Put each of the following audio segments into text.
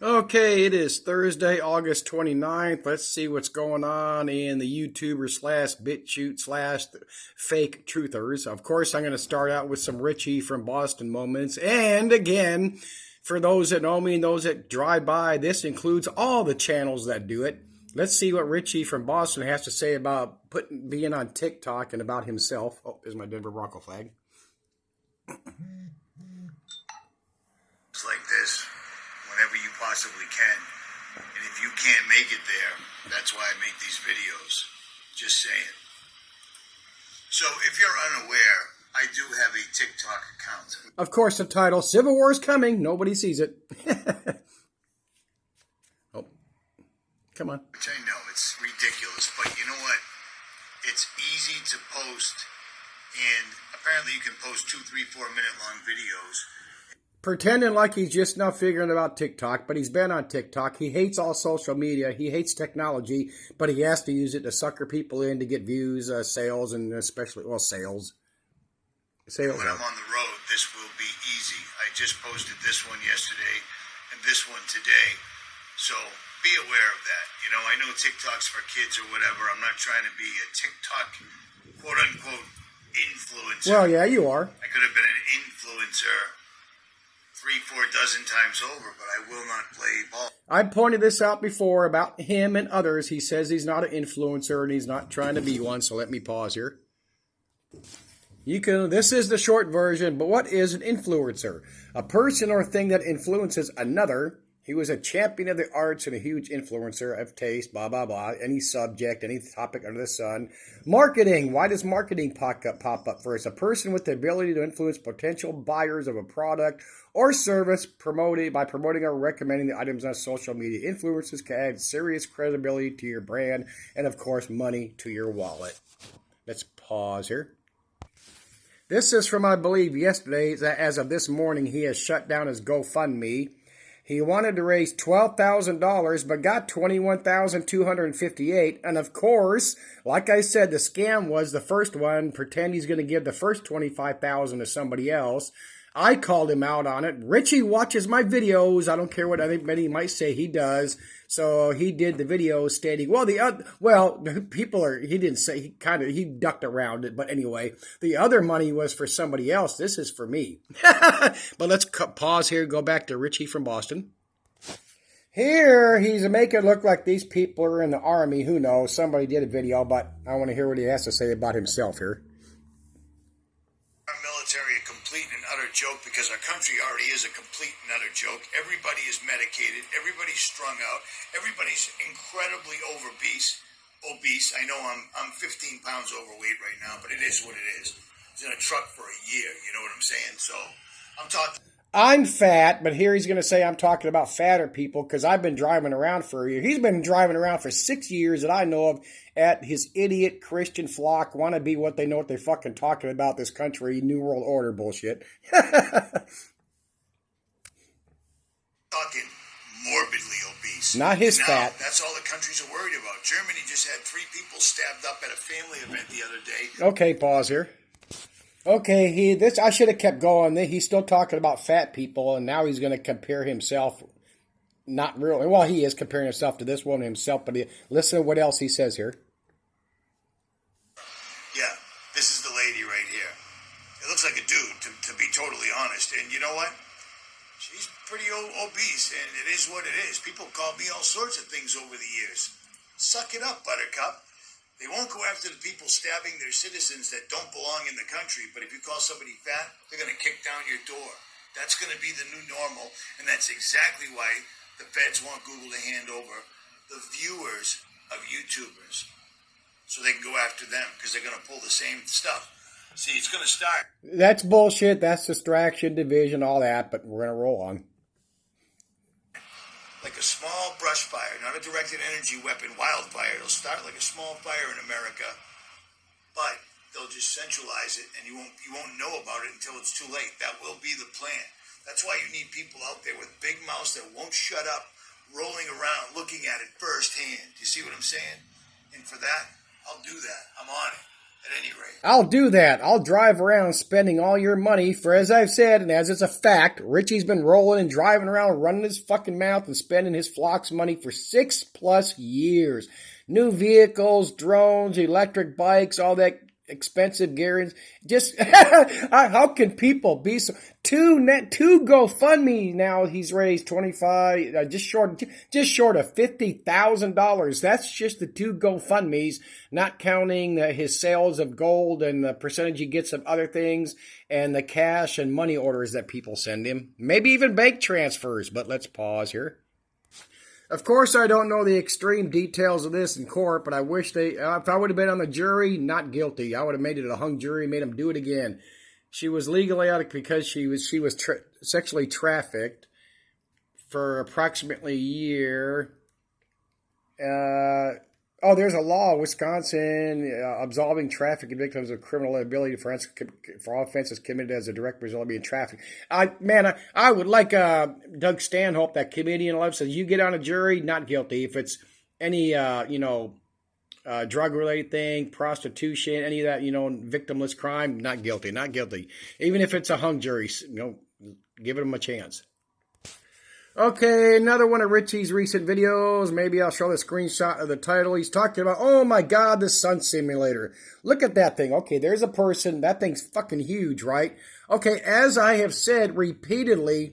Okay, it is Thursday, August 29th. Let's see what's going on in the YouTuber slash BitChute slash fake truthers. Of course, I'm going to start out with some Richie from Boston moments. And again, for those that know me and those that drive by, this includes all the channels that do it. Let's see what Richie from Boston has to say about being on TikTok and about himself. Oh, there's my Denver Bronco flag. It's like this whenever you possibly can. And if you can't make it there, that's why I make these videos. Just saying. So if you're unaware, I do have a TikTok account. Of course, the title, Civil War is coming. Nobody sees it. Oh, come on. Which I know, it's ridiculous. But you know what? It's easy to post. And apparently you can post 2, 3, 4 minute long videos. Pretending like he's just now figuring about TikTok, but he's been on TikTok. He hates all social media. He hates technology, but he has to use it to sucker people in to get views, sales, and especially, well, sales. When I'm on the road, this will be easy. I just posted this one yesterday and this one today. So be aware of that. You know, I know TikTok's for kids or whatever. I'm not trying to be a TikTok, quote-unquote, influencer. Well, yeah, you are. I could have been an influencer 3-4 dozen times over, but I will not play ball. I pointed this out before about him and others. He says he's not an influencer and he's not trying to be one, so let me pause here. This is the short version, but what is an influencer? A person or thing that influences another. He was a champion of the arts and a huge influencer of taste, blah, blah, blah. Any subject, any topic under the sun. Marketing. Why does marketing pop up first? A person with the ability to influence potential buyers of a product or service by promoting or recommending the items on social media. Influencers can add serious credibility to your brand and, of course, money to your wallet. Let's pause here. This is from, I believe, yesterday. As of this morning, he has shut down his GoFundMe. He wanted to raise $12,000, but got $21,258. And of course, like I said, the scam was the first one. Pretend he's going to give the first $25,000 to somebody else. I called him out on it. Richie watches my videos. I don't care what anybody might say, he does. So he did the video stating, he didn't say, he ducked around it. But anyway, the other money was for somebody else. This is for me. But let's pause here, go back to Richie from Boston. Here, he's making it look like these people are in the army. Who knows? Somebody did a video, but I want to hear what he has to say about himself here. Our military a complete and utter joke because our country already is a complete and utter joke. Everybody is medicated. Everybody's strung out. Everybody's incredibly obese. I know I'm 15 pounds overweight right now, but it is what it is. I was in a truck for a year. You know what I'm saying? So I'm talking. I'm fat, but here he's going to say I'm talking about fatter people because I've been driving around for a year. He's been driving around for 6 years that I know of at his idiot Christian flock, want to be what they know what they're fucking talking about this country, New World Order bullshit. Talking morbidly obese. Not his now, fat. That's all the countries are worried about. Germany just had 3 people stabbed up at a family event the other day. Okay, pause here. Okay, I should have kept going. He's still talking about fat people, and now he's going to compare himself. Not really. Well, he is comparing himself to this woman himself, but listen to what else he says here. Yeah, this is the lady right here. It looks like a dude, to be totally honest. And you know what? She's pretty obese, and it is what it is. People call me all sorts of things over the years. Suck it up, Buttercup. They won't go after the people stabbing their citizens that don't belong in the country, but if you call somebody fat, they're going to kick down your door. That's going to be the new normal, and that's exactly why the feds want Google to hand over the viewers of YouTubers so they can go after them because they're going to pull the same stuff. See, it's going to start. That's bullshit. That's distraction, division, all that, but we're going to roll on. Like a small brush fire, not a directed energy weapon, wildfire. It'll start like a small fire in America, but they'll just centralize it, and you won't know about it until it's too late. That will be the plan. That's why you need people out there with big mouths that won't shut up, rolling around, looking at it firsthand. Do you see what I'm saying? And for that, I'll do that. I'm on it. At any rate. I'll do that. I'll drive around spending all your money, for as I've said, and as it's a fact, Richie's been rolling and driving around, running his fucking mouth and spending his flock's money for 6+ years. New vehicles, drones, electric bikes, all that expensive gear. Just how can people be so two GoFundMe now? He's raised 25, just short of $50,000. That's just the 2 GoFundMes, not counting his sales of gold and the percentage he gets of other things and the cash and money orders that people send him. Maybe even bank transfers. But let's pause here. Of course, I don't know the extreme details of this in court, but I wish if I would have been on the jury, not guilty. I would have made it a hung jury, made him do it again. She was legally out because she was sexually trafficked for approximately a year. There's a law, Wisconsin, absolving trafficking victims of criminal liability for all offenses committed as a direct result of being trafficked. I would like Doug Stanhope, that comedian, says you get on a jury, not guilty. If it's any drug-related thing, prostitution, any of that, victimless crime, not guilty, not guilty. Even if it's a hung jury, give them a chance. Okay, another one of Richie's recent videos. Maybe I'll show the screenshot of the title. He's talking about, oh my God, the sun simulator. Look at that thing. Okay, there's a person. That thing's fucking huge, right? Okay, as I have said repeatedly,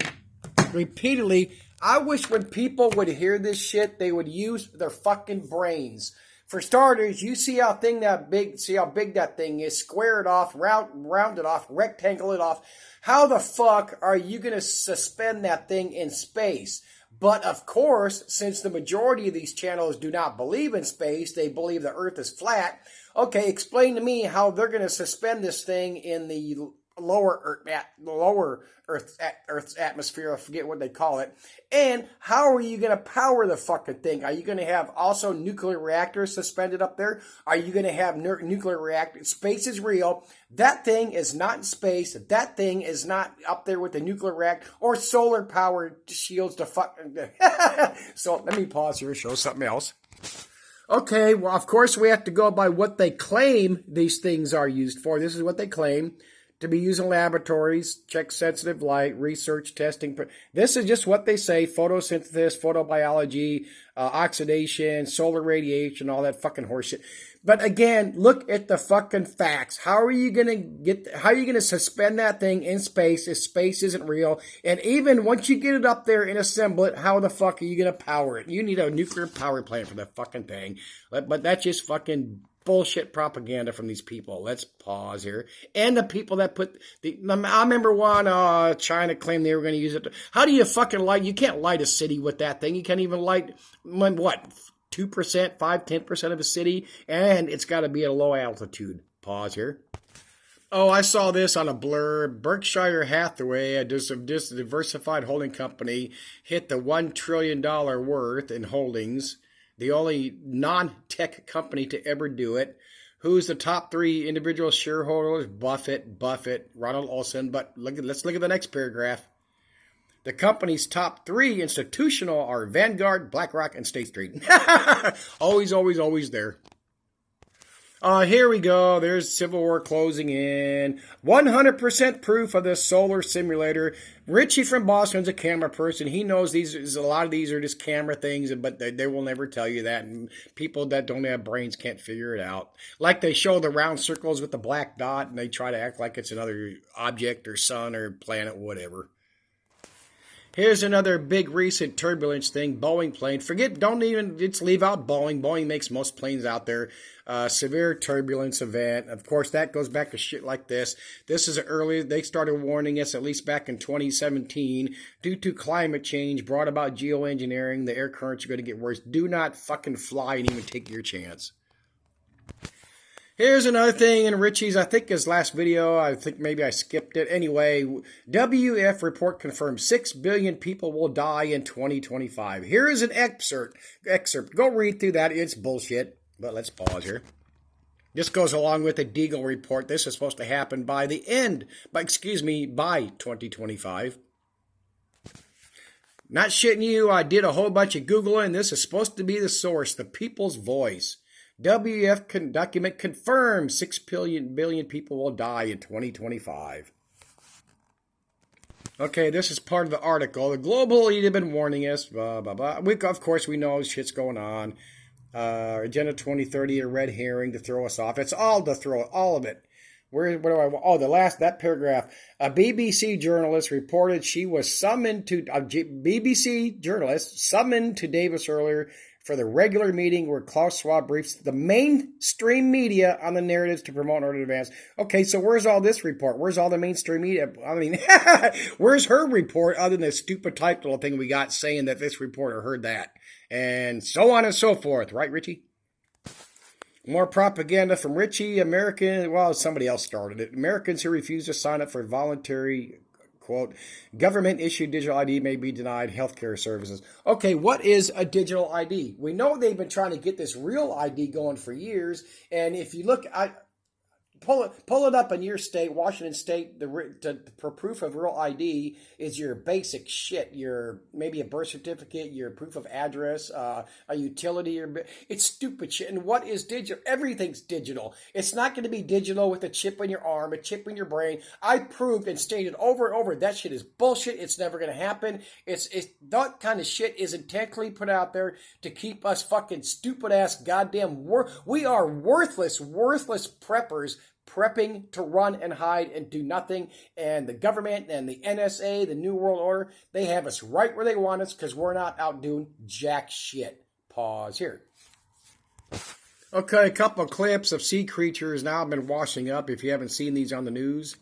I wish when people would hear this shit, they would use their fucking brains. For starters, you see how big that thing is, square it off, round it off, rectangle it off. How the fuck are you going to suspend that thing in space? But of course, since the majority of these channels do not believe in space, they believe the Earth is flat. Okay, explain to me how they're going to suspend this thing in the lower Earth's atmosphere. I forget what they call it. And how are you going to power the fucking thing? Are you going to have also nuclear reactors suspended up there? Are you going to have nuclear reactors? Space is real. That thing is not in space. That thing is not up there with the nuclear reactor or solar powered shields to fuck. So let me pause here and show something else. Okay, well, of course we have to go by what they claim these things are used for. This is what they claim. To be used in laboratories, check sensitive light, research, testing. This is just what they say: photosynthesis, photobiology, oxidation, solar radiation, all that fucking horseshit. But again, look at the fucking facts. How are you gonna suspend that thing in space if space isn't real? And even once you get it up there and assemble it, how the fuck are you gonna power it? You need a nuclear power plant for that fucking thing. But that's just fucking bullshit propaganda from these people. Let's pause here. And the people that I remember one, China claimed they were going to use it. How do you fucking light? You can't light a city with that thing. You can't even light, 2%, 5-10% of a city? And it's got to be at a low altitude. Pause here. Oh, I saw this on a blurb. Berkshire Hathaway, a diversified holding company, hit the $1 trillion worth in holdings. The only non-tech company to ever do it. Who's the top 3 individual shareholders? Buffett, Ronald Olson. But let's look at the next paragraph. The company's top 3 institutional are Vanguard, BlackRock, and State Street. Always, always, always there. Here we go. There's Civil War closing in. 100% proof of the solar simulator. Richie from Boston's a camera person. He knows a lot of these are just camera things, but they will never tell you that. And people that don't have brains can't figure it out. Like they show the round circles with the black dot, and they try to act like it's another object or sun or planet, whatever. Here's another big recent turbulence thing. Boeing plane. Just leave out Boeing. Boeing makes most planes out there. Severe turbulence event. Of course, that goes back to shit like this. This is they started warning us at least back in 2017. Due to climate change brought about geoengineering, the air currents are going to get worse. Do not fucking fly and even take your chance. Here's another thing in Richie's, I think his last video, I think maybe I skipped it. Anyway, WF report confirms 6 billion people will die in 2025. Here is an excerpt. Go read through that. It's bullshit. But let's pause here. This goes along with the Deagle report. This is supposed to happen by 2025. Not shitting you. I did a whole bunch of Googling. This is supposed to be the source, the people's voice. Document confirms 6 billion people will die in 2025. Okay, this is part of the article. The global elite have been warning us, blah, blah, blah. Of course, we know shit's going on. Agenda 2030, a red herring to throw us off. It's all to throw, all of it. What do I want? Oh, that paragraph. A BBC journalist reported she was summoned to, BBC journalist summoned to Davos earlier for the regular meeting where Klaus Schwab briefs the mainstream media on the narratives to promote order advance. Okay, so where's all this report? Where's all the mainstream media? I mean, where's her report other than the stupid typed little thing we got saying that this reporter heard that? And so on and so forth. Right, Richie? More propaganda from Richie. Somebody else started it. Americans who refuse to sign up for voluntary, quote, government-issued digital ID may be denied healthcare services. Okay, what is a digital ID? We know they've been trying to get this real ID going for years, and if you look, pull it up in your state, Washington State, for proof of real ID is your basic shit, your maybe a birth certificate, your proof of address, a utility, it's stupid shit. And what is digital? Everything's digital. It's not going to be digital with a chip in your arm, a chip in your brain. I proved and stated over and over that shit is bullshit. It's never going to happen. It's that kind of shit is intentionally put out there to keep us fucking stupid ass goddamn we are worthless preppers prepping to run and hide and do nothing. And the government and the NSA, the New World Order, they have us right where they want us because we're not out doing jack shit. Pause here. Okay, a couple of clips of sea creatures now have been washing up. If you haven't seen these on the news,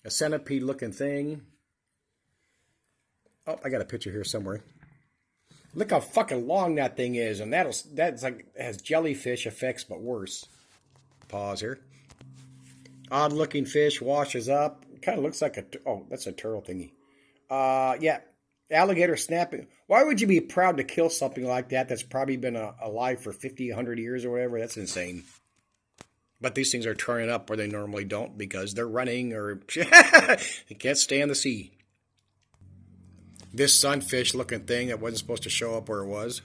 a centipede-looking thing. Oh, I got a picture here somewhere. Look how fucking long that thing is, and that's like has jellyfish effects, but worse. Pause here. Odd-looking fish washes up. Kind of looks like that's a turtle thingy. Yeah, alligator snapping. Why would you be proud to kill something like that that's probably been alive for 50, 100 years or whatever? That's insane. But these things are turning up where they normally don't because they're running or they can't stay in the sea. This sunfish-looking thing that wasn't supposed to show up where it was.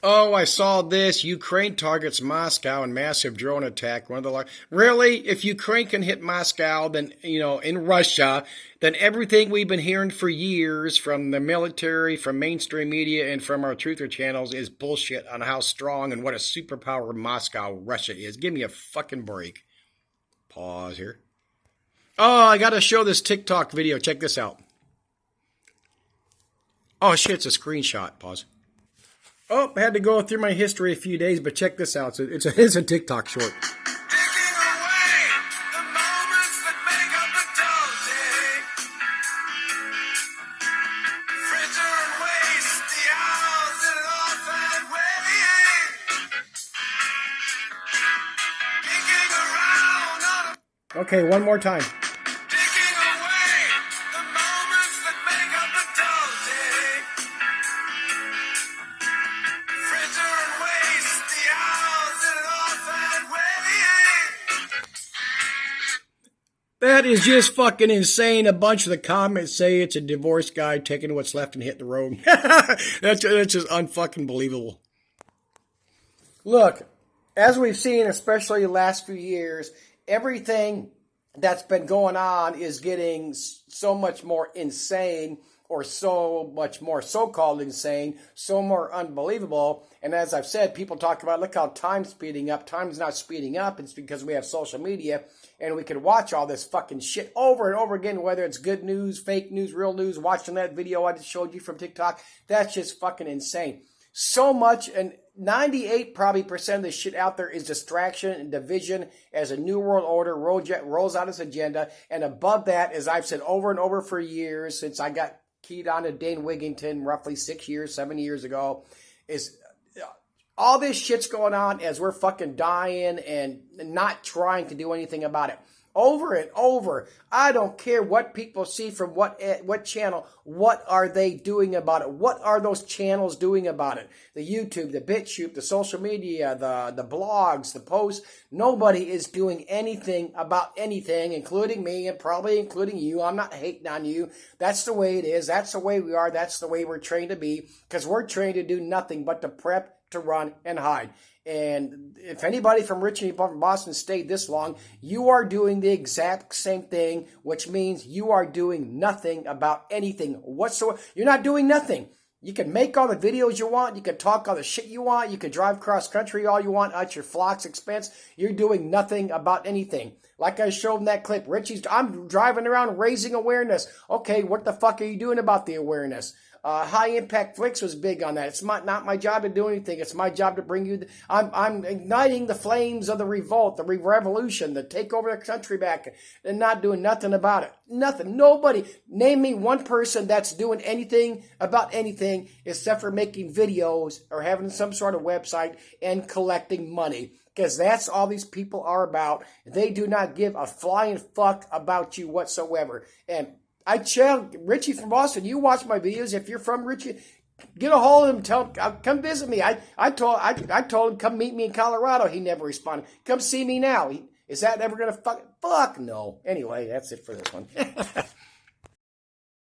Oh, I saw this. Ukraine targets Moscow in massive drone attack. Really? If Ukraine can hit Moscow, then, in Russia, then everything we've been hearing for years from the military, from mainstream media, and from our truther channels is bullshit on how strong and what a superpower Moscow, Russia is. Give me a fucking break. Pause here. Oh, I got to show this TikTok video. Check this out. Oh, shit, it's a screenshot. Pause. Oh, I had to go through my history a few days, but check this out. It's a TikTok short. Okay, one more time. That is just fucking insane. A bunch of the comments say it's a divorced guy taking what's left and hitting the road. That's just unfucking believable. Look, as we've seen, especially the last few years, everything that's been going on is getting so much more insane, or so much more so-called insane, so more unbelievable. And as I've said, people talk about, look how time's speeding up. Time's not speeding up. It's because we have social media and we can watch all this fucking shit over and over again, whether it's good news, fake news, real news, watching that video I just showed you from TikTok. That's just fucking insane. So much, and 98% probably of the shit out there is distraction and division as a New World Order rolls out its agenda. And above that, as I've said over and over for years, since I got keyed on to Dane Wigington roughly 7 years ago, is all this shit's going on as we're fucking dying and not trying to do anything about it. Over and over. I don't care what people see from what channel. What are they doing about it? What are those channels doing about it? The YouTube, the BitChute, the social media, the blogs, the posts. Nobody is doing anything about anything, including me and probably including you. I'm not hating on you. That's the way it is. That's the way we are. That's the way we're trained to be, because we're trained to do nothing but to prep, to run and hide. And if anybody from Richmond, from Boston stayed this long, you are doing the exact same thing, which means you are doing nothing about anything whatsoever. You're not doing nothing. You can make all the videos you want. You can talk all the shit you want. You can drive cross country all you want at your flock's expense. You're doing nothing about anything. Like I showed in that clip, I'm driving around raising awareness. Okay, what the fuck are you doing about the awareness? High Impact Flicks was big on that. It's not my job to do anything. It's my job to bring you. I'm igniting the flames of the revolt, the revolution, the take over the country back, and not doing nothing about it. Nothing. Nobody. Name me one person that's doing anything about anything except for making videos or having some sort of website and collecting money. Because that's all these people are about. They do not give a flying fuck about you whatsoever. And I challenge Richie from Boston. You watch my videos. If you're from Richie, get a hold of him. Tell him, come visit me. I told him, come meet me in Colorado. He never responded. Come see me now. Is that ever going to fuck no. Anyway, that's it for this one.